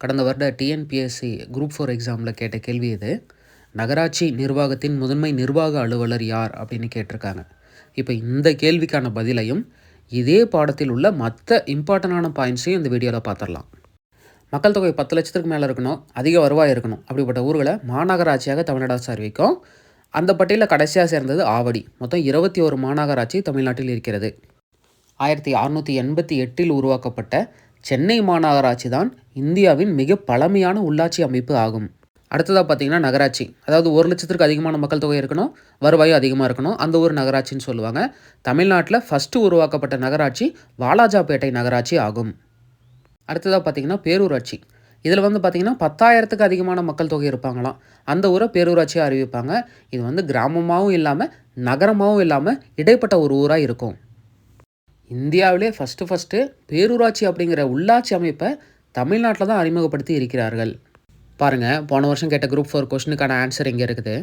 கடந்த வருட TNPSC group 4 எக்ஸாமில் கேட்ட கேள்வி இது. நகராட்சி நிர்வாகத்தின் முதன்மை நிர்வாக அலுவலர் யார் அப்படின்னு கேட்டிருக்காங்க. இப்போ இந்த கேள்விக்கான பதிலையும் இதே பாடத்தில் உள்ள மற்ற இம்பார்ட்டண்டான பாயிண்ட்ஸையும் இந்த வீடியோவில் பார்த்துடலாம். மக்கள் தொகை 10 லட்சத்துக்கு மேலே இருக்கணும், அதிக வருவாய் இருக்கணும், அப்படிப்பட்ட ஊர்களை மாநகராட்சியாக தமிழ்நாடு அரசு அறிவிக்கும். அந்த பட்டியலில் கடைசியாக சேர்ந்தது ஆவடி. மொத்தம் 21 மாநகராட்சி தமிழ்நாட்டில் இருக்கிறது. 1688 உருவாக்கப்பட்ட சென்னை மாநகராட்சி தான் இந்தியாவின் மிக பழமையான உள்ளாட்சி அமைப்பு ஆகும். அடுத்ததாக பார்த்தீங்கன்னா நகராட்சி, அதாவது 1 லட்சத்திற்கு அதிகமான மக்கள் தொகை இருக்கணும், வருவாயும் அதிகமாக இருக்கணும், அந்த ஒரு நகராட்சின்னு சொல்லுவாங்க. தமிழ்நாட்டில் ஃபஸ்ட்டு உருவாக்கப்பட்ட நகராட்சி வாலாஜாபேட்டை நகராட்சி ஆகும். அடுத்ததாக பார்த்தீங்கன்னா பேரூராட்சி. இதில் பார்த்தீங்கன்னா 10,000த்துக்கு அதிகமான மக்கள் தொகை இருப்பாங்களாம். அந்த ஊரை பேரூராட்சியாக அறிவிப்பாங்க. இது கிராமமாகவும் இல்லாமல் நகரமாகவும் இல்லாமல் இடைப்பட்ட ஒரு ஊராக இருக்கும். இந்தியாவிலே ஃபஸ்ட்டு பேரூராட்சி அப்படிங்கிற உள்ளாட்சி அமைப்பை தமிழ்நாட்டில் தான் அறிமுகப்படுத்தி இருக்கிறார்கள். பாருங்கள், போன வருஷம் கேட்ட குரூப் 4 கொஸ்டினுக்கான ஆன்சர் இங்கே இருக்குது.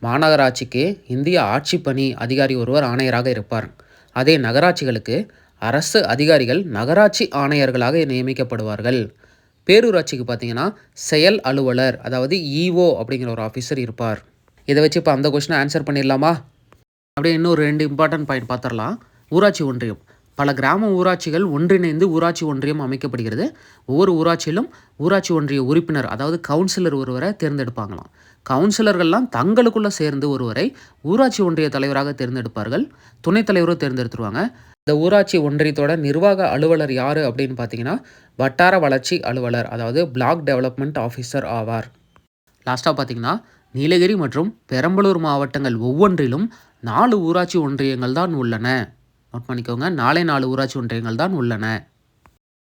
மாநகராட்சிக்கு இந்திய ஆட்சி பணி அதிகாரி ஒருவர் ஆணையராக இருப்பார். அதே நகராட்சிகளுக்கு அரசு அதிகாரிகள் நகராட்சி ஆணையர்களாக நியமிக்கப்படுவார்கள். பேரூராட்சிக்கு பார்த்தீங்கன்னா செயல் அலுவலர், அதாவது இஓ அப்படிங்கிற ஒரு ஆஃபீஸர் இருப்பார். இதை வச்சு இப்போ அந்த கொஸ்டினை ஆன்சர் பண்ணிடலாமா? அப்படியே இன்னொரு 2 இம்பார்ட்டன்ட் பாயிண்ட் பார்த்துடலாம். ஊராட்சி ஒன்றியம். பல கிராம ஊராட்சிகள் ஒன்றிணைந்து ஊராட்சி ஒன்றியம் அமைக்கப்படுகிறது. ஒவ்வொரு ஊராட்சியிலும் ஊராட்சி ஒன்றிய உறுப்பினர், அதாவது கவுன்சிலர் ஒருவரை தேர்ந்தெடுப்பாங்களாம். கவுன்சிலர்கள்லாம் தங்களுக்குள்ளே சேர்ந்து ஒருவரை ஊராட்சி ஒன்றிய தலைவராக தேர்ந்தெடுப்பார்கள். துணைத் தலைவரும் தேர்ந்தெடுத்துருவாங்க. இந்த ஊராட்சி ஒன்றியத்தோட நிர்வாக அலுவலர் யார் அப்படின்னு பார்த்தீங்கன்னா வட்டார வளர்ச்சி அலுவலர், அதாவது பிளாக் டெவலப்மெண்ட் ஆஃபீஸர் ஆவார். லாஸ்ட்டாக பார்த்தீங்கன்னா நீலகிரி மற்றும் பெரம்பலூர் மாவட்டங்கள் ஒவ்வொன்றிலும் 4 ஊராட்சி ஒன்றியங்கள் தான் உள்ளன. நோட் பண்ணிக்கோங்க, 4 ஊராட்சி ஒன்றியங்கள் தான் உள்ளன.